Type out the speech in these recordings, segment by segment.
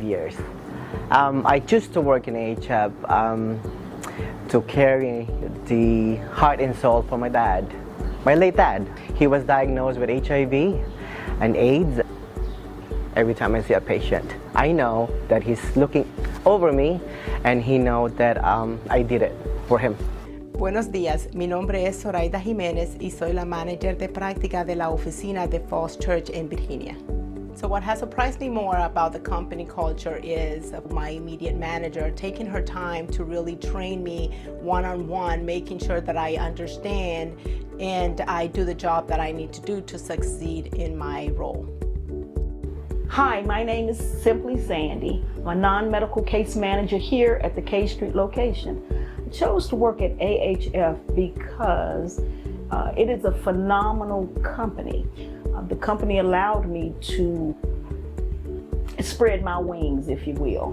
years. I choose to work in AHF to carry the heart and soul for my dad, my late dad. He was diagnosed with HIV and AIDS. Every time I see a patient, I know that he's looking over me and he knows that I did it for him. Buenos días, mi nombre es Zoraida Jiménez y soy la manager de práctica de la oficina de Falls Church en Virginia. So what has surprised me more about the company culture is my immediate manager taking her time to really train me one-on-one, making sure that I understand and I do the job that I need to do to succeed in my role. Hi, my name is Simply Sandy. I'm a non-medical case manager here at the K Street location. I chose to work at AHF because it is a phenomenal company. The company allowed me to spread my wings, if you will.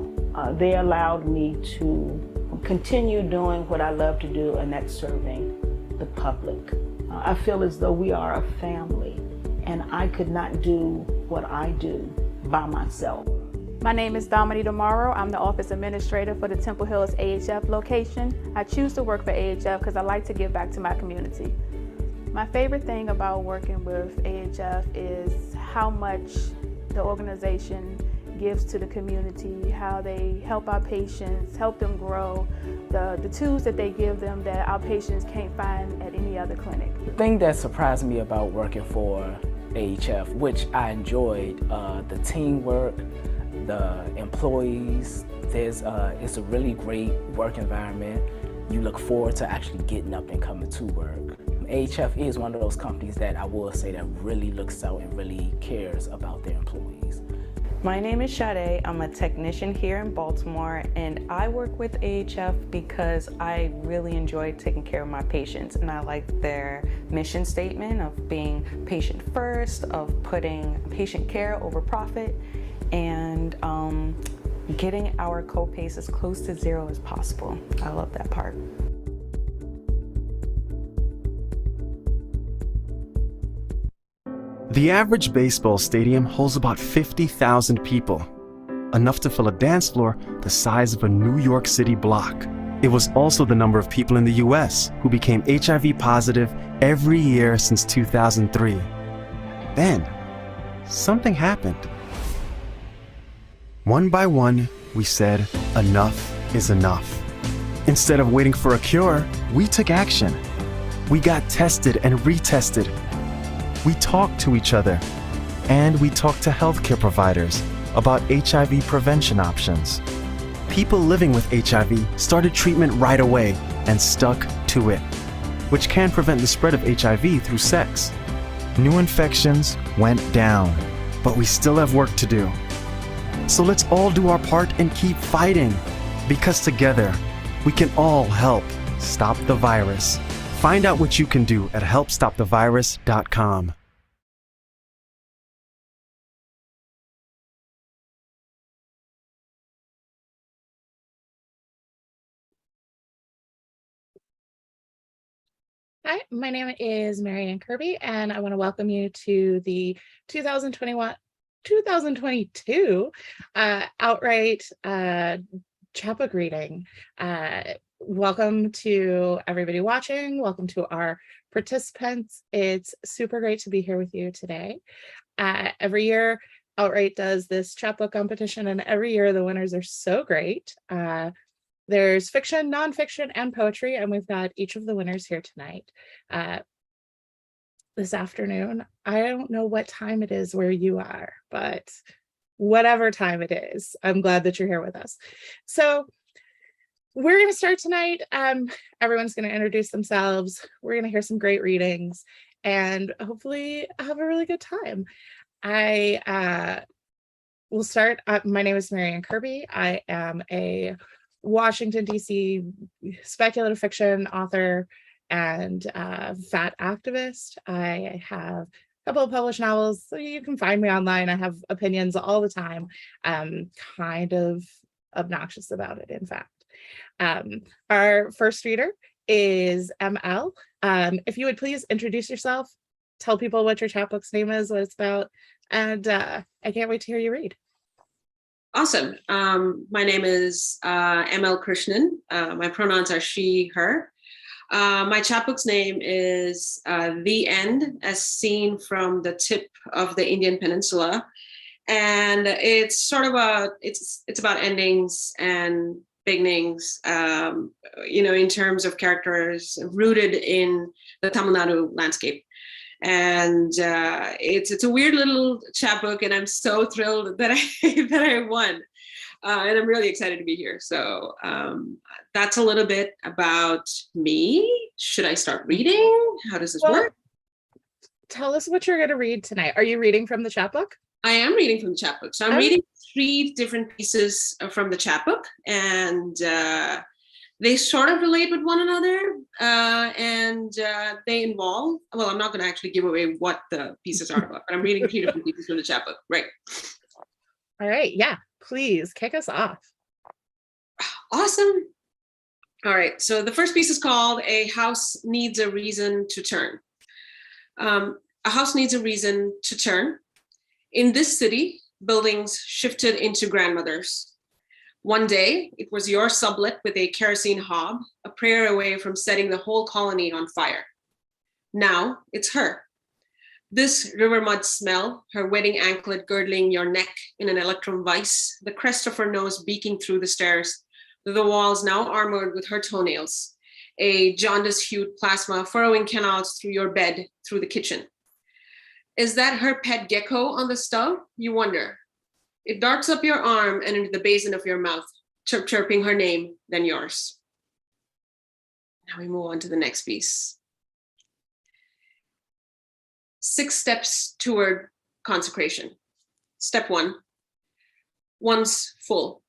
They allowed me to continue doing what I love to do, and that's serving the public. I feel as though we are a family, and I could not do what I do by myself. My name is Dominique Morrow. I'm the office administrator for the Temple Hills AHF location. I choose to work for AHF because I like to give back to my community. My favorite thing about working with AHF is how much the organization gives to the community, how they help our patients, help them grow, the tools that they give them that our patients can't find at any other clinic. The thing that surprised me about working for AHF, which I enjoyed, the teamwork, the employees, it's a really great work environment. You look forward to actually getting up and coming to work. AHF is one of those companies that I will say that really looks out and really cares about their employees. My name is Sade. I'm a technician here in Baltimore, and I work with AHF because I really enjoy taking care of my patients, and I like their mission statement of being patient first, of putting patient care over profit, and getting our co-pays as close to zero as possible. I love that part. The average baseball stadium holds about 50,000 people, enough to fill a dance floor the size of a New York City block. It was also the number of people in the US who became HIV positive every year since 2003. Then, something happened. One by one, we said, enough is enough. Instead of waiting for a cure, we took action. We got tested and retested. We talked to each other, and we talked to healthcare providers about HIV prevention options. People living with HIV started treatment right away and stuck to it, which can prevent the spread of HIV through sex. New infections went down, but we still have work to do. So let's all do our part and keep fighting, because together we can all help stop the virus. Find out what you can do at helpstopthevirus.com. Hi, my name is Marianne Kirby, and I want to welcome you to the 2022 OutWrite Chapbook reading. Welcome to everybody watching. Welcome to our participants. It's super great to be here with you today. Every year, OutWrite does this chapbook competition, and every year the winners are so great. There's fiction, nonfiction, and poetry, and we've got each of the winners here tonight. This afternoon, I don't know what time it is where you are, but whatever time it is, I'm glad that you're here with us. So we're going to start tonight. Everyone's going to introduce themselves. We're going to hear some great readings and hopefully have a really good time. I will start. My name is Marianne Kirby. I am a Washington, D.C. speculative fiction author and fat activist. I have a couple of published novels, so you can find me online. I have opinions all the time. Kind of obnoxious about it, in fact. Our first reader is ML. If you would please introduce yourself, tell people what your chapbook's name is, what it's about, and I can't wait to hear you read. Awesome. My name is ML Krishnan. My pronouns are she, her. My chapbook's name is The End, as seen from the tip of the Indian Peninsula. And it's sort of it's about endings and beginnings, in terms of characters rooted in the Tamil Nadu landscape. And it's a weird little chapbook, and I'm so thrilled that I won. And I'm really excited to be here. So that's a little bit about me. Should I start reading? How does this work? Tell us what you're going to read tonight. Are you reading from the chapbook? I am reading from the chapbook. So I'm reading 3 different pieces from the chapbook, and they sort of relate with one another, and they involve, well, I'm not going to actually give away what the pieces are about, but I'm reading 3 different pieces from the chapbook. Right. All right. Yeah, please kick us off. Awesome. All right. So the first piece is called A House Needs a Reason to Turn. A house needs a reason to turn. In this city, buildings shifted into grandmothers. One day, it was your sublet with a kerosene hob, a prayer away from setting the whole colony on fire. Now, it's her. This river mud smell, her wedding anklet girdling your neck in an electrum vice, the crest of her nose beaking through the stairs, the walls now armored with her toenails, a jaundice-hued plasma furrowing canals through your bed, through the kitchen. Is that her pet gecko on the stove? You wonder. It darts up your arm and into the basin of your mouth, chirping her name, then yours. Now we move on to the next piece. 6 steps toward consecration. Step 1, once full.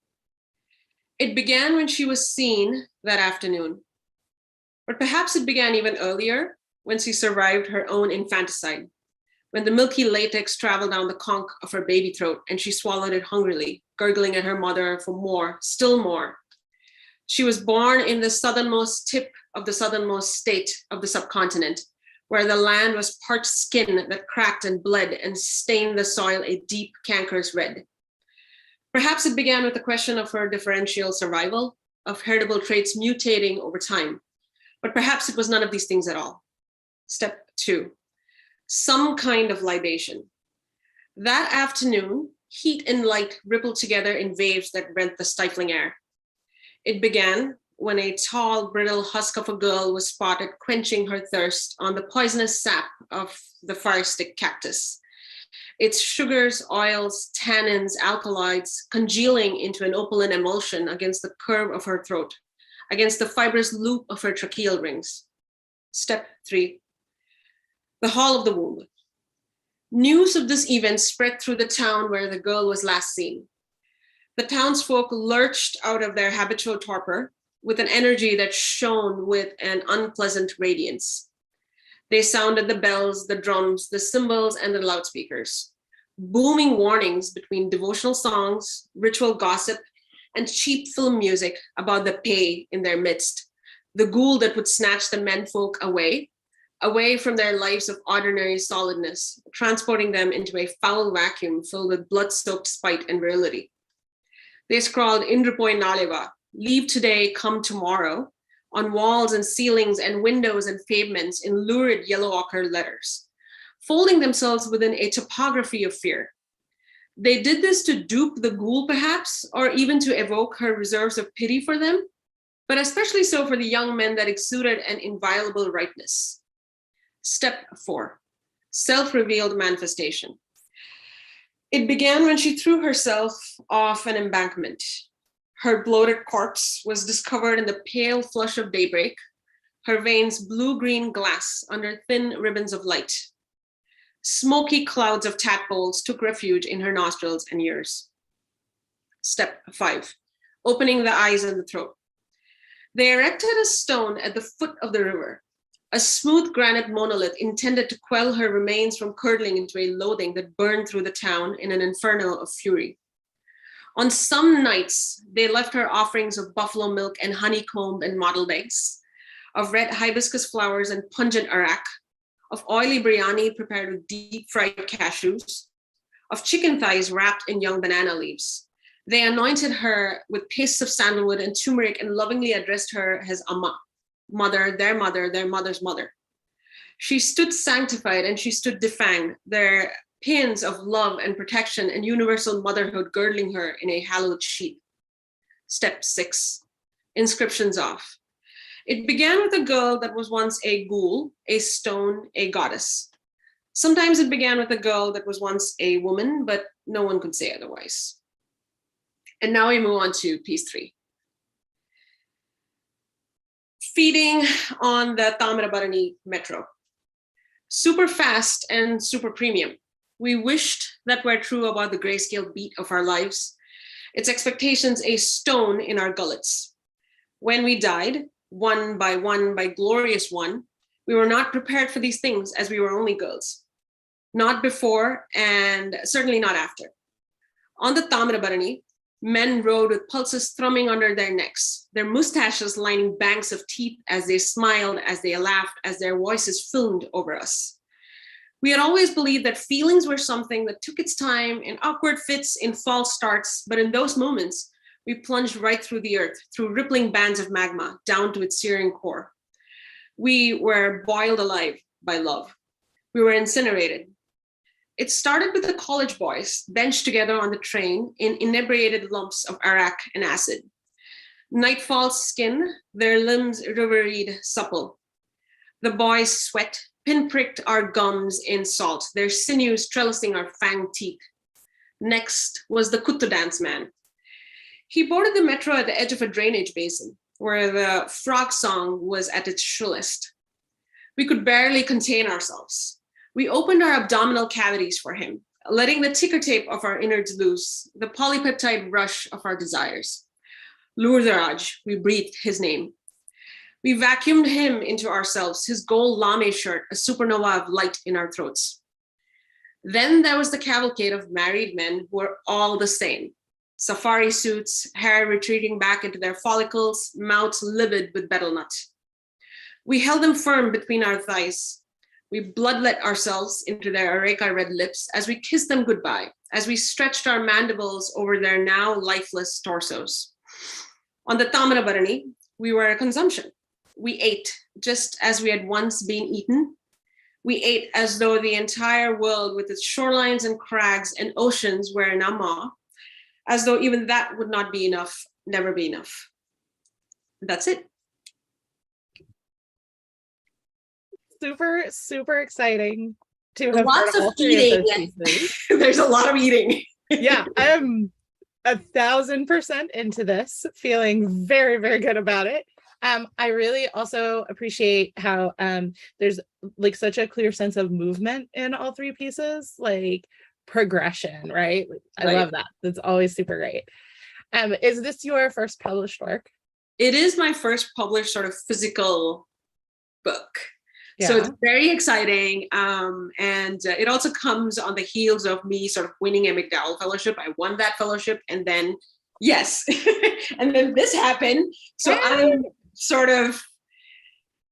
It began when she was seen that afternoon. But perhaps it began even earlier, when she survived her own infanticide, when the milky latex traveled down the conch of her baby throat and she swallowed it hungrily, gurgling at her mother for more, still more. She was born in the southernmost tip of the southernmost state of the subcontinent, where the land was parched skin that cracked and bled and stained the soil a deep cankerous red. Perhaps it began with the question of her differential survival, of heritable traits mutating over time, but perhaps it was none of these things at all. Step 2. Some kind of libation. That afternoon, heat and light rippled together in waves that rent the stifling air. It began when a tall, brittle husk of a girl was spotted quenching her thirst on the poisonous sap of the fire stick cactus. Its sugars, oils, tannins, alkaloids congealing into an opaline emulsion against the curve of her throat, against the fibrous loop of her tracheal rings. Step 3. The hall of the womb. News of this event spread through the town where the girl was last seen. The townsfolk lurched out of their habitual torpor with an energy that shone with an unpleasant radiance. They sounded the bells, the drums, the cymbals, and the loudspeakers, booming warnings between devotional songs, ritual gossip, and cheap film music about the pay in their midst, the ghoul that would snatch the menfolk away from their lives of ordinary solidness, transporting them into a foul vacuum filled with blood-soaked spite and virility. They scrawled Indrapoi Naleva, leave today, come tomorrow, on walls and ceilings and windows and pavements in lurid yellow ochre letters, folding themselves within a topography of fear. They did this to dupe the ghoul, perhaps, or even to evoke her reserves of pity for them, but especially so for the young men that exuded an inviolable rightness. Step 4, self-revealed manifestation. It began when she threw herself off an embankment. Her bloated corpse was discovered in the pale flush of daybreak, her veins blue-green glass under thin ribbons of light. Smoky clouds of tadpoles took refuge in her nostrils and ears. Step 5, opening the eyes and the throat. They erected a stone at the foot of the river, a smooth granite monolith intended to quell her remains from curdling into a loathing that burned through the town in an inferno of fury. On some nights, they left her offerings of buffalo milk and honeycomb and mottled eggs, of red hibiscus flowers and pungent arak, of oily biryani prepared with deep fried cashews, of chicken thighs wrapped in young banana leaves, They anointed her with pastes of sandalwood and turmeric and lovingly addressed her as Amma, mother, their mother's mother. She stood sanctified and she stood defanged, their paeans of love and protection and universal motherhood girdling her in a hallowed sheath. Step 6, inscriptions off. It began with a girl that was once a ghoul, a stone, a goddess. Sometimes it began with a girl that was once a woman, but no one could say otherwise. And now we move on to piece 3. Feeding on the Thamirabarani metro. Super fast and super premium. We wished that were true about the grayscale beat of our lives. Its expectations a stone in our gullets. When we died, one by glorious one, we were not prepared for these things as we were only girls. Not before and certainly not after. On the Thamirabarani, men rode with pulses thrumming under their necks, their mustaches lining banks of teeth as they smiled, as they laughed, as their voices filmed over us. We had always believed that feelings were something that took its time in awkward fits, in false starts, but in those moments, we plunged right through the earth, through rippling bands of magma, down to its searing core. We were boiled alive by love. We were incinerated. It started with the college boys benched together on the train in inebriated lumps of arak and acid. Nightfall's skin, their limbs riveried supple. The boys' sweat pinpricked our gums in salt, their sinews trellising our fanged teeth. Next was the Kuttu dance man. He boarded the metro at the edge of a drainage basin, where the frog song was at its shrillest. We could barely contain ourselves. We opened our abdominal cavities for him, letting the ticker tape of our innards loose, the polypeptide rush of our desires. Lurdaraj, we breathed his name. We vacuumed him into ourselves, his gold lame shirt, a supernova of light in our throats. Then there was the cavalcade of married men who were all the same. Safari suits, hair retreating back into their follicles, mouths livid with betel nut. We held them firm between our thighs. We bloodlet ourselves into their areca red lips as we kissed them goodbye, as we stretched our mandibles over their now lifeless torsos. On the Thamirabarani, we were a consumption. We ate just as we had once been eaten. We ate as though the entire world with its shorelines and crags and oceans were an amma, as though even that would not be enough, never be enough. That's it. Super, super exciting to have Lots heard all of 3 eating. of those pieces. There's a lot of eating. Yeah, I am 1,000% into this, feeling very, very good about it. I really also appreciate how there's like such a clear sense of movement in all 3 pieces, like progression, right? I love that. That's always super great. Is this your first published work? It is my first published sort of physical book. Yeah. So it's very exciting. And it also comes on the heels of me sort of winning a McDowell Fellowship. I won that fellowship and then, yes, and then this happened. So I'm sort of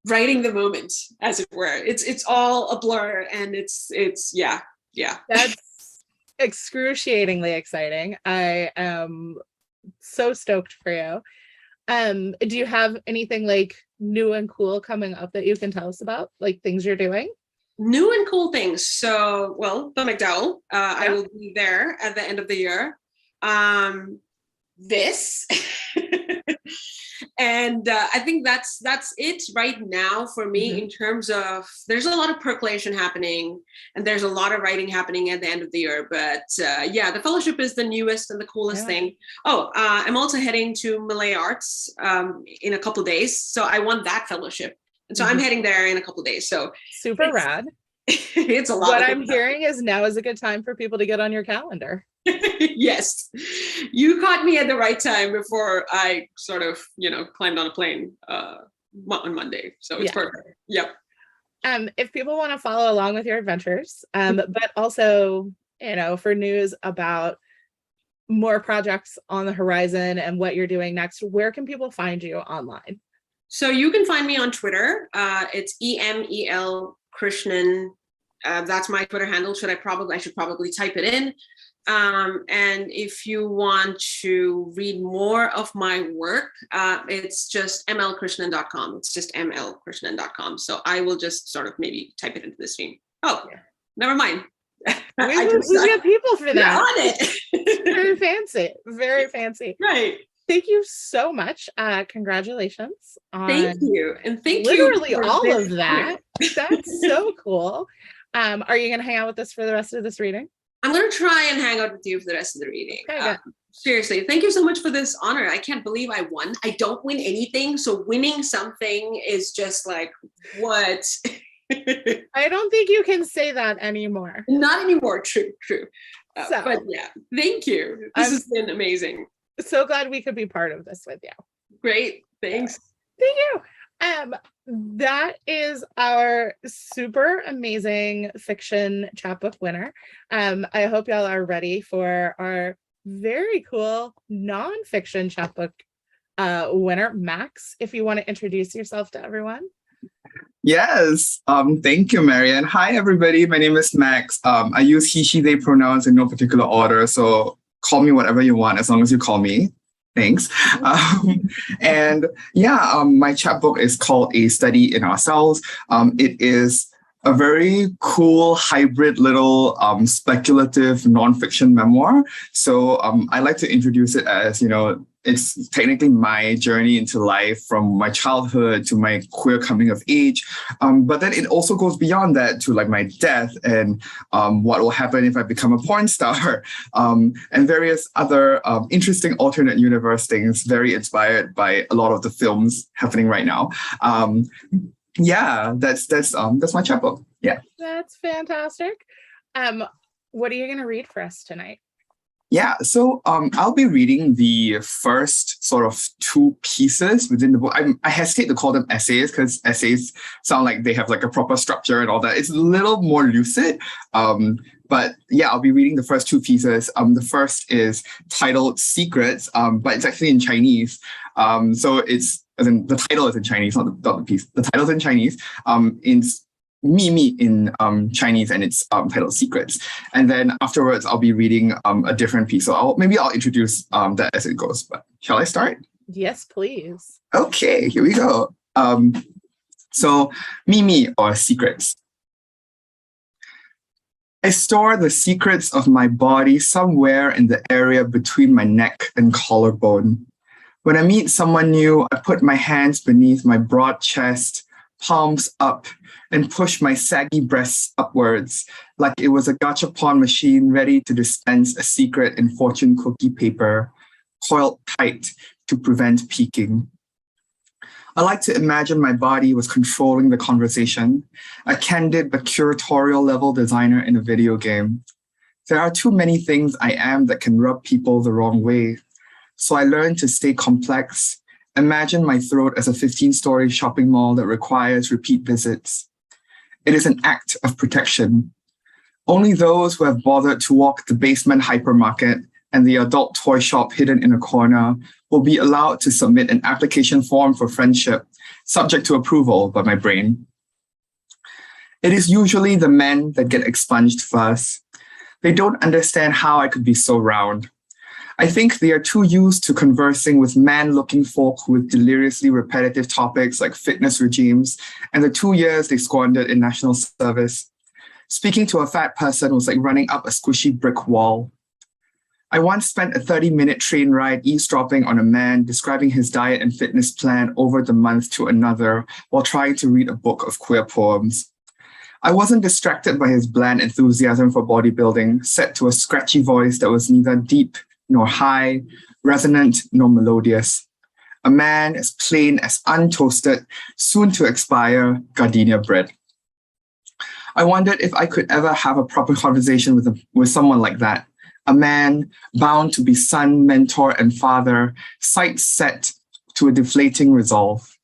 writing the moment, as it were. It's all a blur and it's yeah. That's excruciatingly exciting. I am so stoked for you. Do you have anything like new and cool coming up that you can tell us about, like things you're doing? New and cool things. So, well, the McDowell, I will be there at the end of the year. This and I think that's it right now for me in terms of there's a lot of percolation happening and there's a lot of writing happening at the end of the year, but yeah, the fellowship is the newest and the coolest thing. I'm also heading to Malay Arts in a couple of days, so I won that fellowship and so I'm heading there in a couple of days, so super rad. It's a lot. What I'm hearing is now is a good time for people to get on your calendar. Yes, you caught me at the right time before I sort of, climbed on a plane on Monday. So it's perfect. Yep. If people want to follow along with your adventures, but also, for news about more projects on the horizon and what you're doing next, where can people find you online? So you can find me on Twitter. It's EMEL Krishnan. That's my Twitter handle. I should probably type it in. And if you want to read more of my work, it's just mlkrishnan.com. It's just mlkrishnan.com. So I will just sort of maybe type it into the stream. Oh, yeah. Never mind. We got people for that. On it. Very fancy. Very fancy. Right. Thank you so much. Congratulations on Thank you. And thank literally you. all of that. That's so cool. Are you going to hang out with us for the rest of this reading? I'm going to try and hang out with you for the rest of the reading. Okay, Seriously, thank you so much for this honor. I can't believe I won. I don't win anything. So winning something is just like, what? I don't think you can say that anymore. Not anymore. True. But yeah, thank you. This has been amazing. So glad we could be part of this with you. Great. Thanks. Thank you. That is our super amazing fiction chapbook winner. I hope y'all are ready for our very cool nonfiction chapbook winner. Max, if you want to introduce yourself to everyone. Yes. Thank you, Marianne. Hi, everybody. My name is Max. I use he, she, they pronouns in no particular order. So call me whatever you want, as long as you call me. Thanks. My chapbook is called A Study in Ourselves. It is a very cool hybrid little speculative nonfiction memoir. So I like to introduce it as, it's technically my journey into life from my childhood to my queer coming of age. But then it also goes beyond that to like my death and what will happen if I become a porn star and various other interesting alternate universe things, very inspired by a lot of the films happening right now. That's my chapbook. Yeah. That's fantastic. What are you going to read for us tonight? Yeah, so I'll be reading the first sort of two pieces within the book. I hesitate to call them essays because essays sound like they have like a proper structure and all that. It's a little more lucid. But yeah, I'll be reading the first two pieces. The first is titled Secrets, but it's actually in Chinese. So it's, as in the title is in Chinese, not the piece. The title's in Chinese. In Mimi in Chinese, and it's titled Secrets. And then afterwards, I'll be reading a different piece. So I'll introduce that as it goes. But shall I start? Yes, please. Okay, here we go. So Mimi, or Secrets. I store the secrets of my body somewhere in the area between my neck and collarbone. When I meet someone new, I put my hands beneath my broad chest, palms up, and push my saggy breasts upwards like it was a gachapon machine ready to dispense a secret in fortune cookie paper, coiled tight to prevent peeking. I like to imagine my body was controlling the conversation, a candid but curatorial level designer in a video game. There are too many things I am that can rub people the wrong way. So I learned to stay complex. Imagine my throat as a 15-story shopping mall that requires repeat visits. It is an act of protection. Only those who have bothered to walk the basement hypermarket and the adult toy shop hidden in a corner will be allowed to submit an application form for friendship, subject to approval by my brain. It is usually the men that get expunged first. They don't understand how I could be so round. I think they are too used to conversing with man-looking folk with deliriously repetitive topics like fitness regimes and the 2 years they squandered in national service. Speaking to a fat person was like running up a squishy brick wall. I once spent a 30-minute train ride eavesdropping on a man describing his diet and fitness plan over the month to another while trying to read a book of queer poems. I wasn't distracted by his bland enthusiasm for bodybuilding, set to a scratchy voice that was neither deep nor high, resonant nor melodious. A man as plain as untoasted, soon to expire gardenia bread. I wondered if I could ever have a proper conversation with someone like that. A man bound to be son, mentor, and father, sights set to a deflating resolve.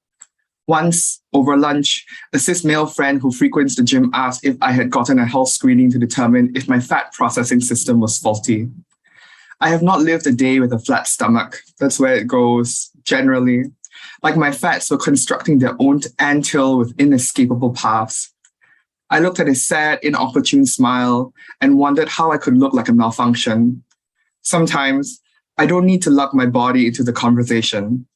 Once, over lunch, a cis male friend who frequents the gym asked if I had gotten a health screening to determine if my fat processing system was faulty. I have not lived a day with a flat stomach. That's where it goes, generally. Like my fats were constructing their own anthill with inescapable paths. I looked at his sad, inopportune smile and wondered how I could look like a malfunction. Sometimes, I don't need to lug my body into the conversation.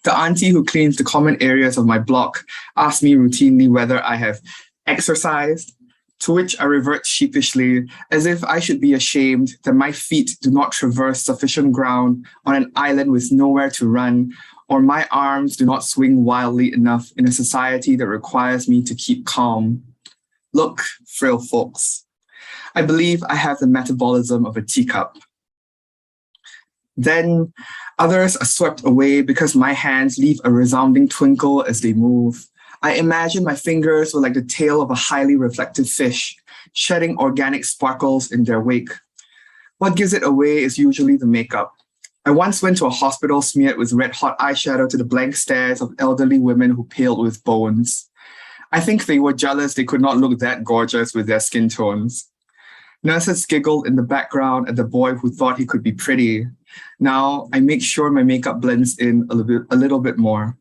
The auntie who cleans the common areas of my block asks me routinely whether I have exercised, to which I revert sheepishly, as if I should be ashamed that my feet do not traverse sufficient ground on an island with nowhere to run, or my arms do not swing wildly enough in a society that requires me to keep calm. Look, frail folks, I believe I have the metabolism of a teacup. Then others are swept away because my hands leave a resounding twinkle as they move. I imagine my fingers were like the tail of a highly reflective fish, shedding organic sparkles in their wake. What gives it away is usually the makeup. I once went to a hospital smeared with red-hot eyeshadow to the blank stares of elderly women who paled with bones. I think they were jealous they could not look that gorgeous with their skin tones. Nurses giggled in the background at the boy who thought he could be pretty. Now I make sure my makeup blends in a little bit more.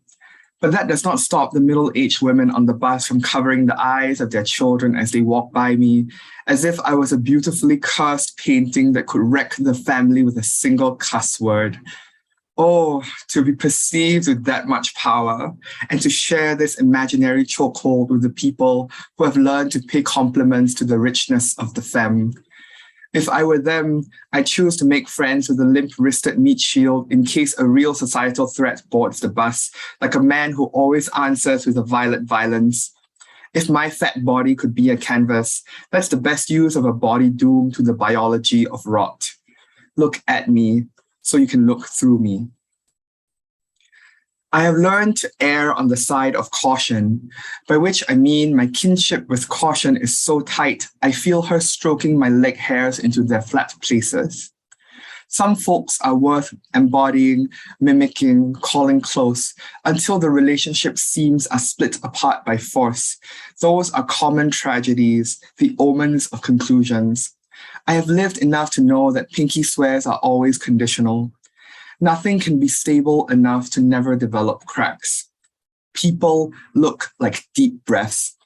But that does not stop the middle-aged women on the bus from covering the eyes of their children as they walk by me, as if I was a beautifully cursed painting that could wreck the family with a single cuss word. Oh, to be perceived with that much power and to share this imaginary chokehold with the people who have learned to pay compliments to the richness of the femme. If I were them, I'd choose to make friends with a limp-wristed meat shield in case a real societal threat boards the bus, like a man who always answers with a violet violence. If my fat body could be a canvas, that's the best use of a body doomed to the biology of rot. Look at me, so you can look through me. I have learned to err on the side of caution, by which I mean my kinship with caution is so tight, I feel her stroking my leg hairs into their flat places. Some folks are worth embodying, mimicking, calling close, until the relationship seems are split apart by force. Those are common tragedies, the omens of conclusions. I have lived enough to know that pinky swears are always conditional. Nothing can be stable enough to never develop cracks. People look like deep breaths.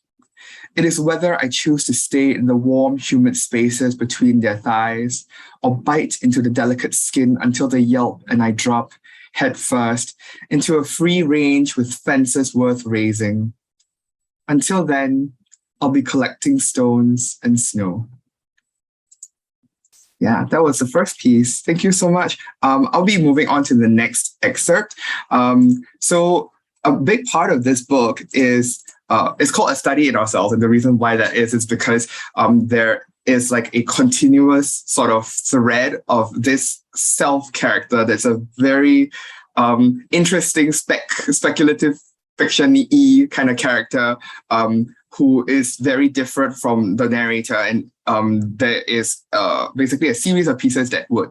It is whether I choose to stay in the warm, humid spaces between their thighs or bite into the delicate skin until they yelp and I drop, head first, into a free range with fences worth raising. Until then, I'll be collecting stones and snow. Yeah, that was the first piece. Thank you so much. I'll be moving on to the next excerpt. So a big part of this book is, it's called A Study in Ourselves. And the reason why that is because there is like a continuous sort of thread of this self character that's a very interesting speculative fiction-y kind of character who is very different from the narrator. And there is basically a series of pieces that would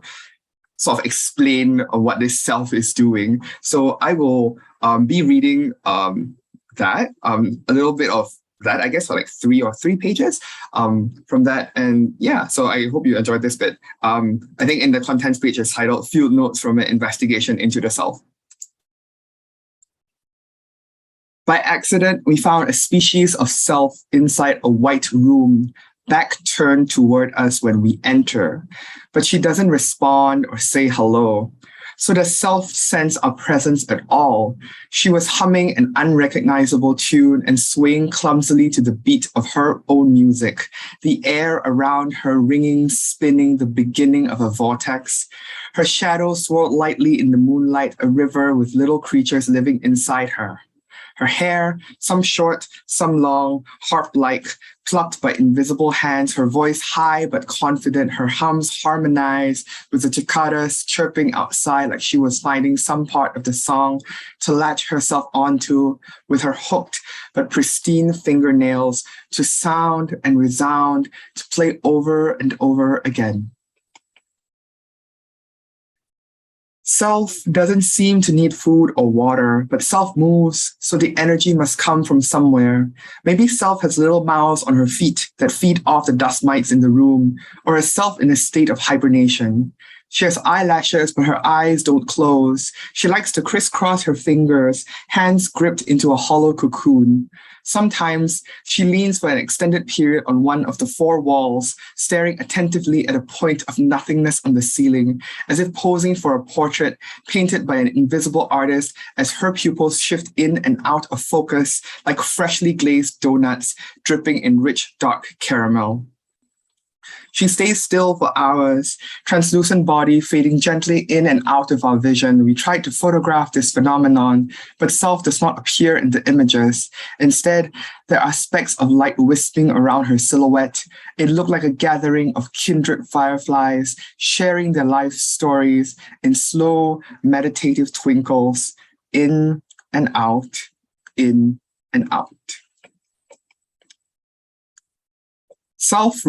sort of explain what this self is doing. So I will be reading that, a little bit of that, I guess, for like three pages from that. And yeah, so I hope you enjoyed this bit. I think in the contents page is titled Field Notes from an Investigation into the Self. By accident, we found a species of self inside a white room, back turned toward us when we enter, but she doesn't respond or say hello. So does self sense our presence at all? She was humming an unrecognizable tune and swaying clumsily to the beat of her own music, the air around her ringing, spinning, the beginning of a vortex. Her shadow swirled lightly in the moonlight, a river with little creatures living inside her. Her hair, some short, some long, harp-like, plucked by invisible hands, her voice high but confident, her hums harmonized with the cicadas chirping outside like she was finding some part of the song to latch herself onto with her hooked but pristine fingernails to sound and resound, to play over and over again. Self doesn't seem to need food or water, but self moves, so the energy must come from somewhere. Maybe self has little mouths on her feet that feed off the dust mites in the room, or is self in a state of hibernation. She has eyelashes, but her eyes don't close. She likes to crisscross her fingers, hands gripped into a hollow cocoon. Sometimes she leans for an extended period on one of the four walls, staring attentively at a point of nothingness on the ceiling, as if posing for a portrait painted by an invisible artist as her pupils shift in and out of focus like freshly glazed donuts dripping in rich, dark caramel. She stays still for hours, translucent body fading gently in and out of our vision. We tried to photograph this phenomenon, but self does not appear in the images. Instead, there are specks of light wisping around her silhouette. It looked like a gathering of kindred fireflies, sharing their life stories in slow, meditative twinkles, in and out, in and out. Self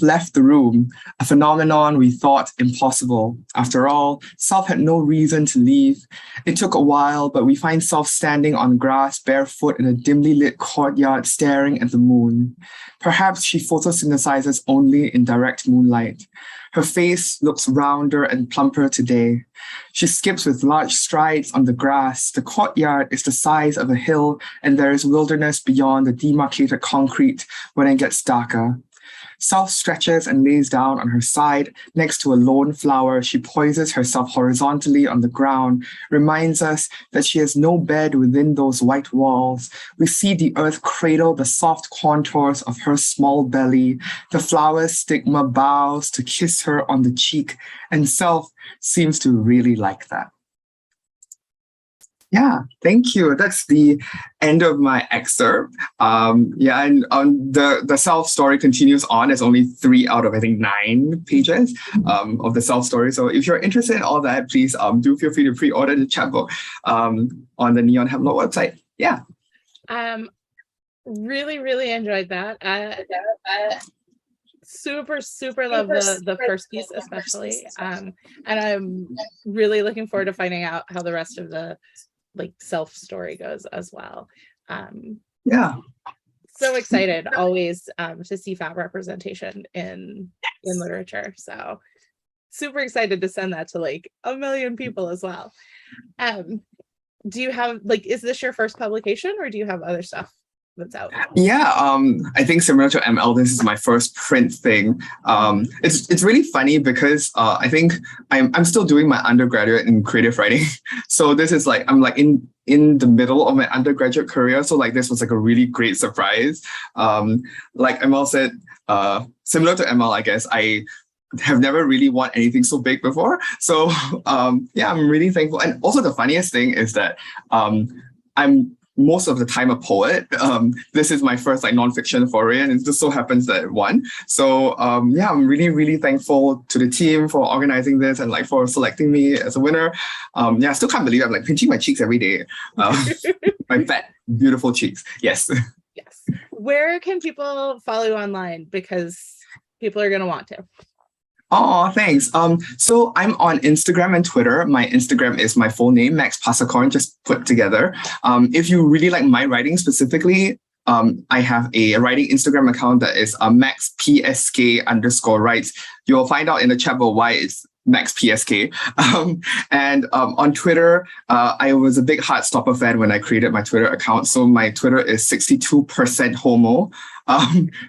left the room, a phenomenon we thought impossible. After all, Self had no reason to leave. It took a while, but we find Self standing on grass, barefoot in a dimly lit courtyard, staring at the moon. Perhaps she photosynthesizes only in direct moonlight. Her face looks rounder and plumper today. She skips with large strides on the grass. The courtyard is the size of a hill, and there is wilderness beyond the demarcated concrete when it gets darker. Self stretches and lays down on her side next to a lone flower. She poises herself horizontally on the ground, reminds us that she has no bed within those white walls. We see the earth cradle the soft contours of her small belly. The flower's stigma bows to kiss her on the cheek, and Self seems to really like that. Yeah, thank you. That's the end of my excerpt. And the Self story continues on. It's only 3 out of, I think, 9 pages of the Self story. So if you're interested in all that, please do feel free to pre-order the chapbook on the Neon Hemlock website. Yeah. Really, really enjoyed that. Super love the first piece especially. And I'm really looking forward to finding out how the rest of the Self story goes as well. Yeah. So excited always to see fat representation in literature. So super excited to send that to a million people as well. Do you have is this your first publication, or do you have other stuff that's out? Yeah, I think similar to ML, this is my first print thing. It's really funny because I think I'm still doing my undergraduate in creative writing. So this is I'm in the middle of my undergraduate career. So this was a really great surprise. Like ML said, similar to ML, I guess, I have never really won anything so big before. So yeah, I'm really thankful. And also the funniest thing is that I'm most of the time a poet. This is my first nonfiction foray, and it just so happens that it won. So yeah, I'm really thankful to the team for organizing this and for selecting me as a winner. Yeah, I still can't believe I'm pinching my cheeks every day. My fat, beautiful cheeks. Yes. Yes. Where can people follow you online? Because people are going to want to. Oh, thanks. So I'm on Instagram and Twitter. My Instagram is my full name, Max Pasakorn, just put together. If you really like my writing specifically, I have a writing Instagram account that is maxpsk_writes. You'll find out in the chapbook why it's maxpsk. And on Twitter, I was a big Heartstopper fan when I created my Twitter account. So my Twitter is 62% homo.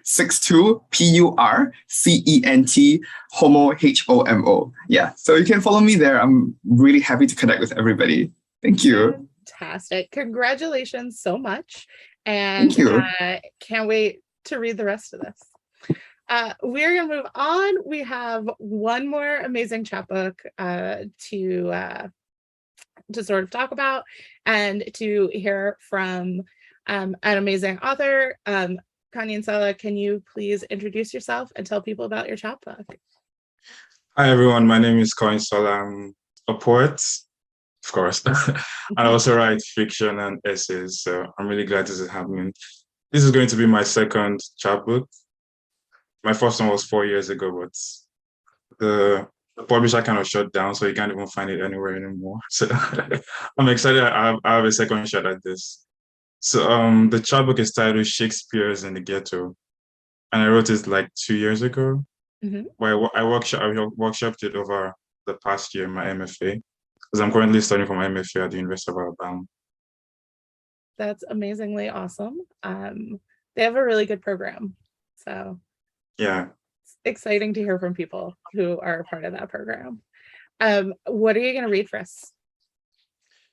62 PURCENT homo HOMO. Yeah, so you can follow me there. I'm really happy to connect with everybody. Thank you. Fantastic. Congratulations so much. And thank you. Can't wait to read the rest of this. We're going to move on. We have one more amazing chapbook to sort of talk about and to hear from an amazing author. Kanye and Sala, can you please introduce yourself and tell people about your chapbook? Hi, everyone. My name is Kanye Sala. I'm a poet, of course. I also write fiction and essays, so I'm really glad this is happening. This is going to be my second chapbook. My first one was 4 years ago, but the publisher kind of shut down, so you can't even find it anywhere anymore. So I'm excited I have a second shot at this. So the chapbook is titled Shakespeare's in the Ghetto, and I wrote it 2 years ago. Mm-hmm. Where I workshopped it over the past year in my MFA, because I'm currently studying for my MFA at the University of Alabama. That's amazingly awesome. They have a really good program. So Yeah. it's exciting to hear from people who are a part of that program. What are you going to read for us?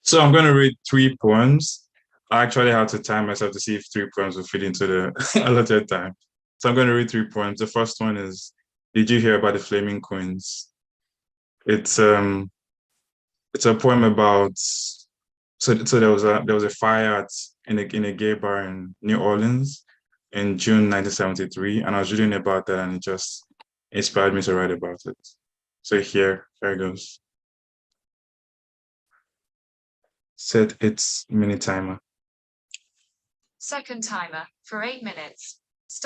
So I'm going to read 3 poems. I actually had to time myself to see if 3 poems would fit into the allotted time. So I'm going to read 3 poems. The first one is, Did You Hear About the Flaming Queens? It's a poem about, so there was a fire in a gay bar in New Orleans in June 1973, and I was reading about that, and it just inspired me to write about it. So here it goes. Set its mini timer. Second timer for 8 minutes.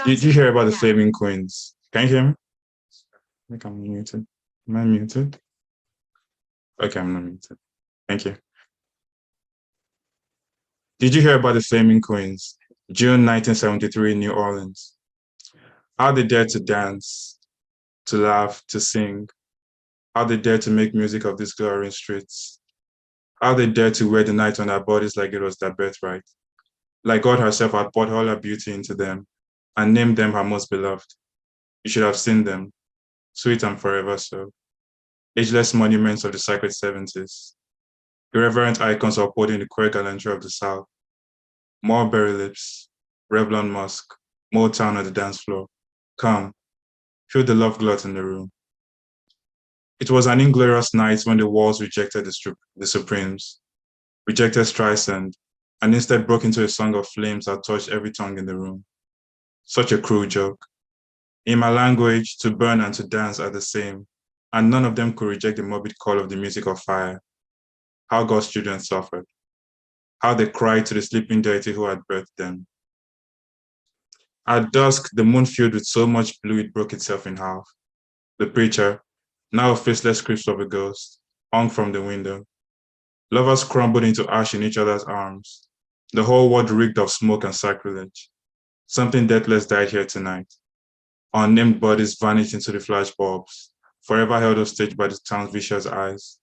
Did you hear about the Flaming Queens? Can you hear me? I think I'm muted. Am I muted? Okay, I'm not muted. Thank you. Did you hear about the Flaming Queens? June 1973 in New Orleans. How they dared to dance, to laugh, to sing. How they dared to make music of these glowing streets. How they dared to wear the night on their bodies like it was their birthright. Like God herself had poured all her beauty into them and named them her most beloved. You should have seen them, sweet and forever so. Ageless monuments of the sacred 70s. Irreverent icons upholding the queer gallantry of the South. Mulberry lips, Revlon musk, Motown on the dance floor. Come, feel the love glut in the room. It was an inglorious night when the walls rejected the Supremes, rejected Streisand, and instead broke into a song of flames that touched every tongue in the room. Such a cruel joke. In my language, to burn and to dance are the same, and none of them could reject the morbid call of the music of fire. How God's children suffered. How they cried to the sleeping deity who had birthed them. At dusk, the moon filled with so much blue it broke itself in half. The preacher, now a faceless crisp of a ghost, hung from the window. Lovers crumbled into ash in each other's arms. The whole world reeked of smoke and sacrilege. Something deathless died here tonight. Unnamed bodies vanished into the flashbulbs, forever held hostage by the town's vicious eyes.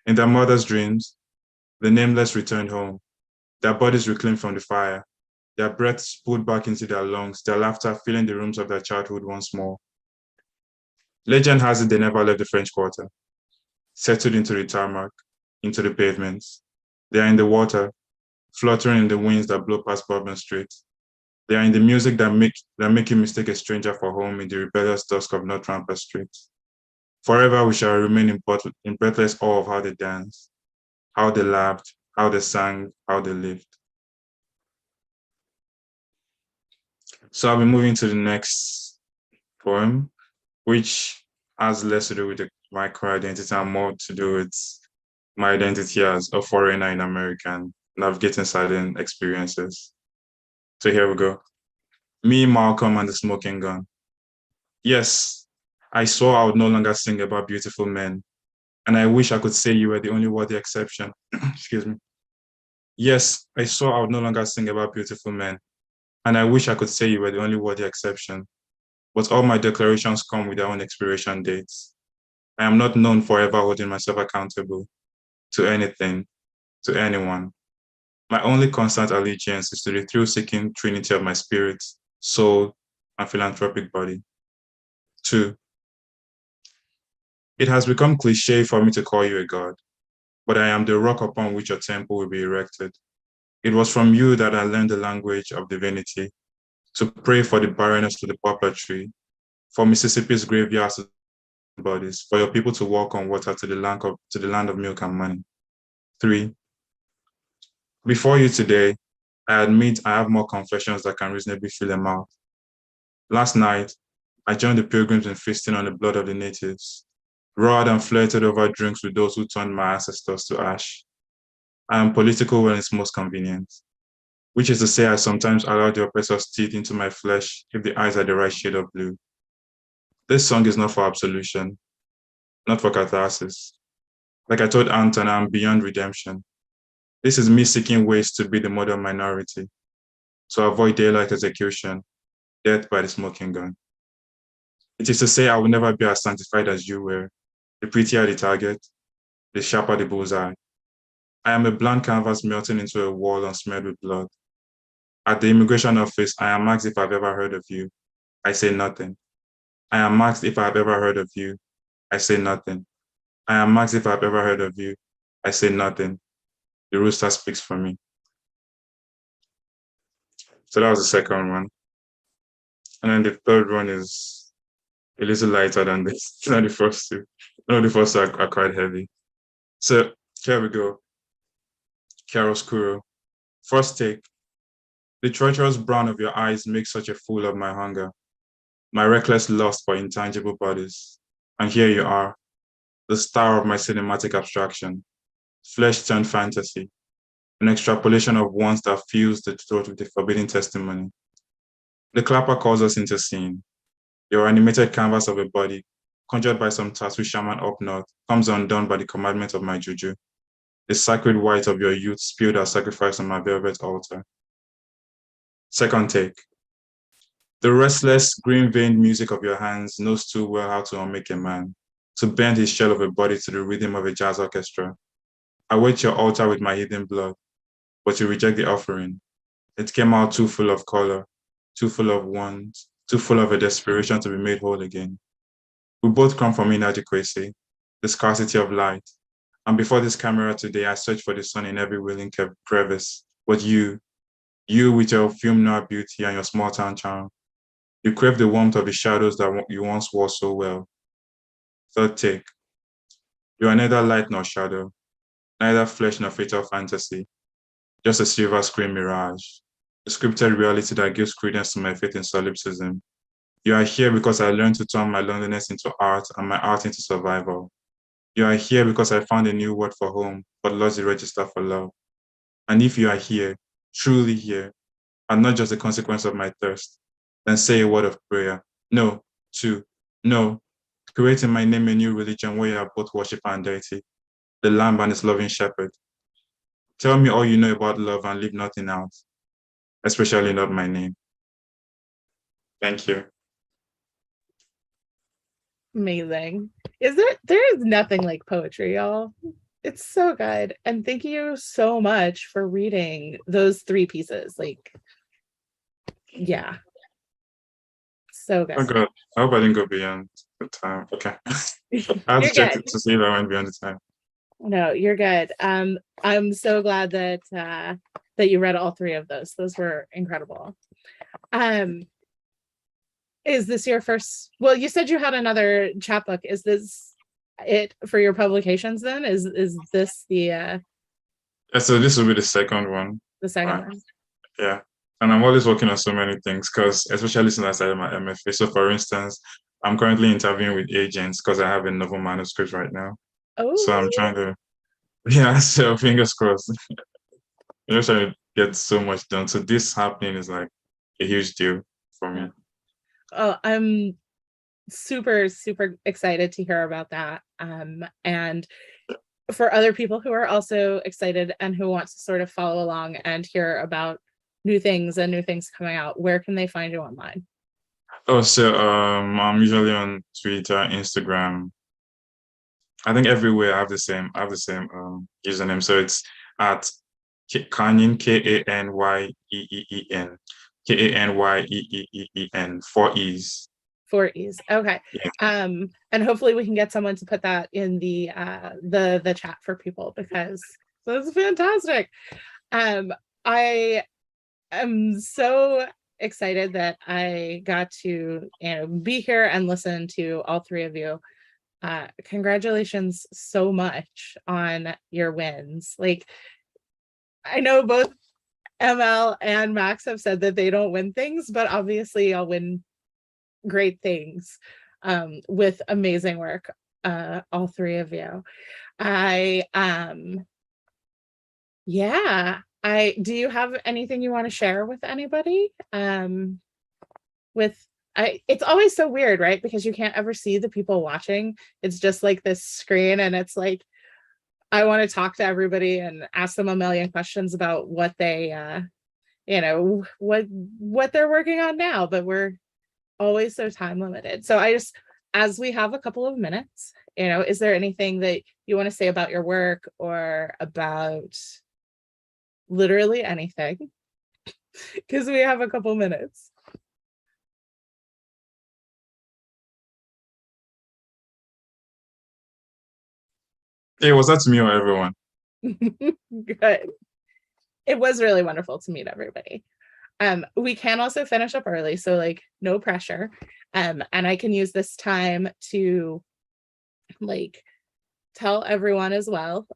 In their mother's dreams, the nameless returned home, their bodies reclaimed from the fire, their breaths pulled back into their lungs, their laughter filling the rooms of their childhood once more. Legend has it they never left the French Quarter, settled into the tarmac, into the pavements. They are in the water, fluttering in the winds that blow past Bourbon Street. They are in the music that make you mistake a stranger for home in the rebellious dusk of North Rampart Street. Forever we shall remain in breathless awe of how they danced, how they laughed, how they sang, how they lived. So I'll be moving to the next poem, which has less to do with my queer identity and more to do with my identity as a foreigner in America and navigating certain experiences. So here we go. Me, Malcolm, and the smoking gun. Yes, I swore I would no longer sing about beautiful men, and I wish I could say you were the only worthy exception. Excuse me. Yes, I swore I would no longer sing about beautiful men, and I wish I could say you were the only worthy exception. But all my declarations come with their own expiration dates. I am not known for ever holding myself accountable to anything, to anyone. My only constant allegiance is to the thrill-seeking trinity of my spirit, soul, and philanthropic body. 2. It has become cliche for me to call you a god, but I am the rock upon which your temple will be erected. It was from you that I learned the language of divinity, to pray for the barrenness of the poplar tree, for Mississippi's graveyards and bodies, for your people to walk on water to the land of milk and money. 3. Before you today, I admit I have more confessions that can reasonably fill a mouth. Last night, I joined the pilgrims in feasting on the blood of the natives, roared and flirted over drinks with those who turned my ancestors to ash. I am political when it's most convenient, which is to say I sometimes allow the oppressor's teeth into my flesh if the eyes are the right shade of blue. This song is not for absolution, not for catharsis. Like I told Anton, I'm beyond redemption. This is me seeking ways to be the modern minority, to avoid daylight execution, death by the smoking gun. It is to say I will never be as sanctified as you were, the prettier the target, the sharper the bullseye. I am a blank canvas melting into a wall unsmeared with blood. At the immigration office, I am asked if I've ever heard of you. I say nothing. I am asked if I've ever heard of you. I say nothing. I am asked if I've ever heard of you. I say nothing. The rooster speaks for me. So that was the second one. And then the third one is a little lighter than this, than the first two. No, the first two are quite heavy. So here we go. Chiaroscuro. First take. The treacherous brown of your eyes makes such a fool of my hunger, my reckless lust for intangible bodies. And here you are, the star of my cinematic abstraction, flesh-turned fantasy, an extrapolation of ones that fills the throat with a forbidden testimony. The clapper calls us into scene. Your animated canvas of a body, conjured by some tattoo shaman up north, comes undone by the commandment of my juju. The sacred white of your youth spilled as sacrifice on my velvet altar. Second take. The restless, green-veined music of your hands knows too well how to unmake a man, to bend his shell of a body to the rhythm of a jazz orchestra. I wait your altar with my hidden blood, but you reject the offering. It came out too full of color, too full of want, too full of a desperation to be made whole again. We both come from inadequacy, the scarcity of light. And before this camera today, I searched for the sun in every willing crevice. But you with your film noir beauty and your small town charm, you crave the warmth of the shadows that you once wore so well. Third take. You are neither light nor shadow, neither flesh nor fatal fantasy, just a silver screen mirage, a scripted reality that gives credence to my faith in solipsism. You are here because I learned to turn my loneliness into art and my art into survival. You are here because I found a new word for home, but lost the register for love. And if you are here, truly here, and not just a consequence of my thirst, then say a word of prayer. No, create in my name a new religion where you are both worshiper and deity, the Lamb and its loving shepherd. Tell me all you know about love and leave nothing out, especially not my name. Thank you. Amazing. There is nothing like poetry, y'all. It's so good. And thank you so much for reading those three pieces. Like, yeah. So good. Oh God, I hope I didn't go beyond the time. Okay. I have to check to see if I went beyond the time. No, you're good. I'm so glad that that you read all three of those. Those were incredible. Is this your first? Well, you said you had another chapbook. Is this it for your publications then? Is this the Yeah, so this will be the second one. the second one? Yeah. And I'm always working on so many things because especially since I started my MFA. So for instance, I'm currently interviewing with agents because I have a novel manuscript right now. Oh, So I'm trying to, yeah, so fingers crossed. I'm just trying to get so much done. So this happening is like a huge deal for me. oh, I'm super excited to hear about that. And for other people who are also excited and who want to sort of follow along and hear about new things coming out, where can they find you online? Oh, so I'm usually on Twitter, Instagram. I think everywhere I have the same username. So it's at Kanyen, Kanyeeen, Kanyeeen, 4 E's. 4 E's. Okay. Yeah. And hopefully we can get someone to put that in the chat for people because that's fantastic. I am so excited that I got to be here and listen to all three of you. Congratulations so much on your wins. Like, I know both ML and Max have said that they don't win things, but obviously I'll win great things with amazing work, all three of you. Do you have anything you want to share with anybody? It's always so weird, right? Because you can't ever see the people watching. It's just like this screen, and it's like I want to talk to everybody and ask them a million questions about what they what they're working on now, but we're always so time limited. So as we have a couple of minutes, Is there anything that you want to say about your work or about literally anything? Because we have a couple minutes. Hey, was that me or everyone? Good. It was really wonderful to meet everybody. We can also finish up early, so like no pressure. And I can use this time to like tell everyone as well.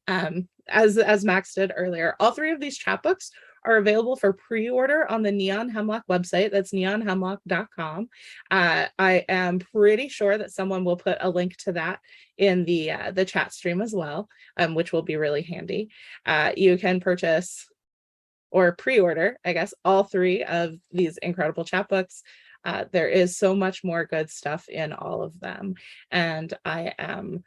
As Max did earlier, all 3 of these chapbooks are available for pre-order on the Neon Hemlock website. That's neonhemlock.com. I am pretty sure that someone will put a link to that in the chat stream as well, which will be really handy. You can purchase or pre-order, I guess, all 3 of these incredible chapbooks. There is so much more good stuff in all of them. And I am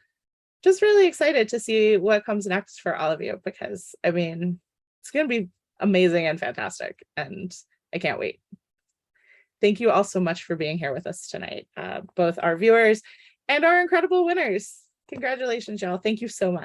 just really excited to see what comes next for all of you, because I mean, it's going to be amazing and fantastic, and I can't wait. Thank you all so much for being here with us tonight, both our viewers and our incredible winners. Congratulations, y'all. Thank you so much.